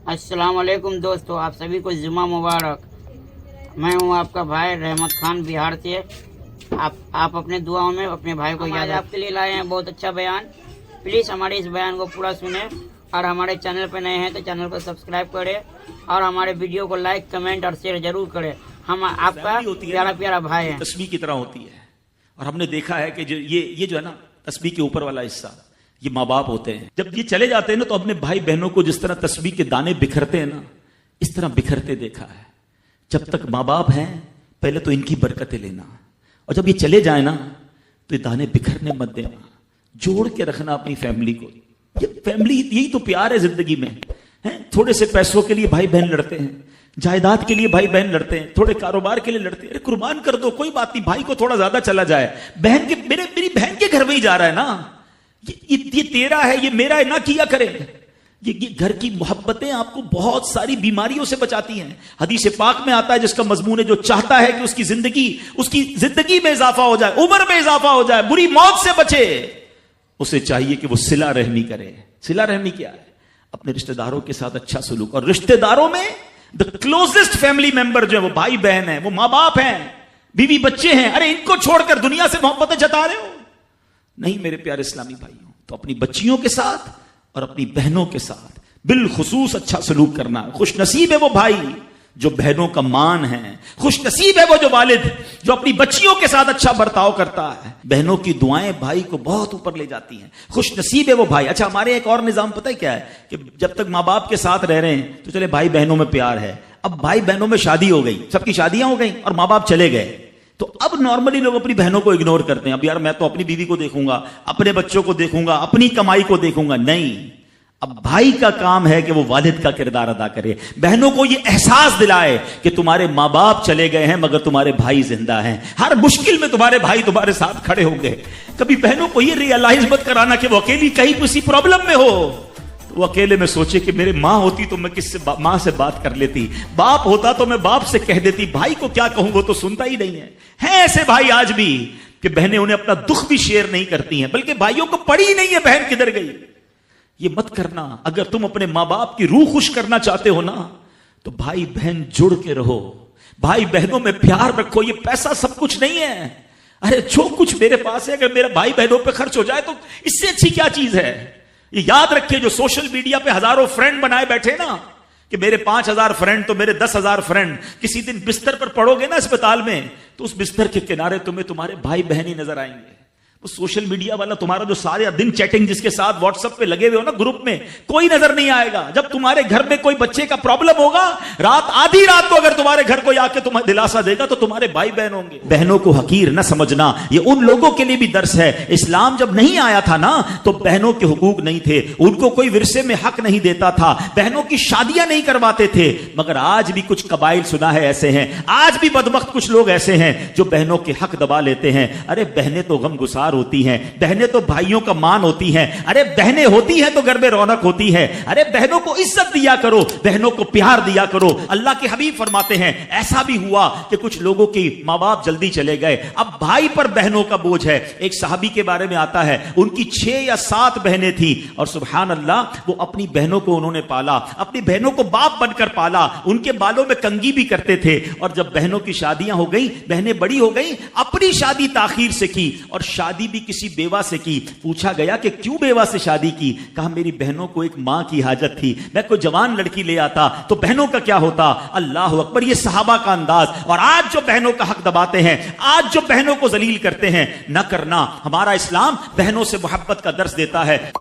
अस्सलाम वालेकुम दोस्तों, आप सभी को जुम्मा मुबारक। मैं हूं आपका भाई रहमत खान बिहार से। आप अपने दुआओं में अपने भाई को याद आपके लिए लाए हैं बहुत अच्छा बयान। प्लीज़ हमारे इस बयान को पूरा सुने और हमारे चैनल पर नए हैं तो चैनल को सब्सक्राइब करें और हमारे वीडियो को लाइक कमेंट और शेयर जरूर करें। हम आपका प्यारा प्यारा भाई हैं। तस्बीह की तरह होती है और हमने देखा है कि ये जो है ना तस्बीह के ऊपर वाला हिस्सा, ये माँ बाप होते हैं। जब ये चले जाते हैं ना तो अपने भाई बहनों को जिस तरह तस्बीह के दाने बिखरते हैं ना, इस तरह बिखरते देखा है। जब तक माँ बाप हैं पहले तो इनकी बरकतें लेना, और जब ये चले जाए ना तो ये दाने बिखरने मत देना, जोड़ के रखना अपनी फैमिली को। ये फैमिली, यही तो प्यार है जिंदगी में। है थोड़े से पैसों के लिए भाई बहन लड़ते हैं, जायदाद के लिए भाई बहन लड़ते हैं, थोड़े कारोबार के लिए लड़ते हैं। अरे कुर्बान कर दो, कोई बात नहीं, भाई को थोड़ा ज्यादा चला जाए, बहन के मेरी बहन के घर में ही जा रहा है ना, ये तेरा है, ये मेरा है ना किया करे। ये घर की मोहब्बतें आपको बहुत सारी बीमारियों से बचाती हैं। हदीस पाक में आता है जिसका मजमून है, जो चाहता है कि उसकी जिंदगी में इजाफा हो जाए, उम्र में इजाफा हो जाए, बुरी मौत से बचे, उसे चाहिए कि वो सिला रहमी करे। सिला रहमी क्या है? अपने रिश्तेदारों के साथ अच्छा सलूक। और रिश्तेदारों में द क्लोजेस्ट फैमिली मेंबर जो है वो भाई बहन है, वो मां बाप हैं, बीवी बच्चे हैं। अरे इनको छोड़कर दुनिया से मोहब्बतें जता रहे हो? नहीं मेरे प्यारे इस्लामी भाइयों, तो अपनी बच्चियों के साथ और अपनी बहनों के साथ बिलखुसूस अच्छा सलूक करना। खुश नसीब है वो भाई जो बहनों का मान है, खुश नसीब है वो जो वालिद जो अपनी बच्चियों के साथ अच्छा बर्ताव करता है। बहनों की दुआएं भाई को बहुत ऊपर ले जाती हैं। खुश नसीब है वो भाई। अच्छा, हमारे एक और निजाम पता है क्या है कि जब तक माँ बाप के साथ रह रहे हैं तो चले भाई बहनों में प्यार है। अब भाई बहनों में शादी हो गई, सबकी शादियां हो गई और माँ बाप चले गए, तो अब नॉर्मली लोग अपनी बहनों को इग्नोर करते हैं। अब यार मैं तो अपनी बीवी को देखूंगा, अपने बच्चों को देखूंगा, अपनी कमाई को देखूंगा। नहीं, अब भाई का काम है कि वो वालिद का किरदार अदा करे, बहनों को ये एहसास दिलाए कि तुम्हारे माँ बाप चले गए हैं मगर तुम्हारे भाई जिंदा हैं, हर मुश्किल में तुम्हारे भाई तुम्हारे साथ खड़े होंगे। कभी बहनों को ये रियलाइज मत कराना कि वो अकेली कहीं किसी प्रॉब्लम में हो, तो वो अकेले में सोचे कि मेरे माँ होती तो मैं किससे माँ से बात कर लेती, बाप होता तो मैं बाप से कह देती, भाई को क्या कहूं, वो तो सुनता ही नहीं है ऐसे भाई आज भी कि बहनें उन्हें अपना दुख भी शेयर नहीं करती हैं, बल्कि भाइयों को पड़ी ही नहीं है बहन किधर गई। ये मत करना। अगर तुम अपने माँ बाप की रूह खुश करना चाहते हो ना तो भाई बहन जुड़ के रहो, भाई बहनों में प्यार रखो। ये पैसा सब कुछ नहीं है। अरे जो कुछ मेरे पास है अगर मेरा भाई बहनों पे खर्च हो जाए तो इससे अच्छी क्या चीज है। ये याद रखिए, जो सोशल मीडिया पे हजारों फ्रेंड बनाए बैठे ना कि मेरे 5000 फ्रेंड तो मेरे 10,000 फ्रेंड, किसी दिन बिस्तर पर पड़ोगे ना अस्पताल में तो उस बिस्तर के किनारे तुम्हें तुम्हारे भाई बहन ही नजर आएंगे। वो सोशल मीडिया वाला तुम्हारा जो सारे दिन चैटिंग जिसके साथ व्हाट्सएप पे लगे हुए हो ना ग्रुप में, कोई नजर नहीं आएगा। जब तुम्हारे घर में कोई बच्चे का प्रॉब्लम होगा, आधी रात को अगर तुम्हारे घर कोई आके तुम्हें दिलासा देगा तो तुम्हारे भाई बहन होंगे। बहनों को हकीर न समझना, ये उन लोगों के लिए भी दर्स है। इस्लाम जब नहीं आया था ना तो बहनों के हुकूक नहीं थे, उनको कोई विरसे में हक नहीं देता था, बहनों की शादियां नहीं करवाते थे। मगर आज भी कुछ कबाइल सुना है ऐसे हैं, आज भी बदबख्त कुछ लोग ऐसे हैं जो बहनों के हक दबा लेते हैं। अरे बहनें तो गमगुसार होती हैं, बहनें तो भाइयों का मान होती हैं। अरे बहनें होती हैं तो घर में रौनक होती है। अरे बहनों को इज्जत दिया करो, बहनों को प्यार दिया करो। अल्लाह के हबीब फरमाते हैं ऐसा भी हुआ कि कुछ लोगों की माँ बाप जल्दी चले गए, अब भाई पर बहनों का बोझ है। एक सहाबी के बारे में आता है, उनकी 6 या 7 बहनें थी और सुभान अल्लाह वो अपनी बहनों को उन्होंने पाला, अपनी बहनों को बाप बनकर पाला, उनके बालों में कंघी भी करते थे। और जब बहनों की शादियां हो गई, बहनें बड़ी हो गई, अपनी शादी ताखीर से की और शादी भी किसी बेवा से की। पूछा गया कि क्यों बेवा से शादी की? कहा मेरी बहनों को एक मां की हाजत थी, मैं कोई जवान लड़की ले आता तो बहनों का क्या होता। अल्लाह अकबर, ये सहाबा का अंदाज। और आज जो बहनों का हक दबाते हैं, आज जो बहनों को जलील करते हैं, न करना। हमारा इस्लाम बहनों से मोहब्बत का दर्स देता है।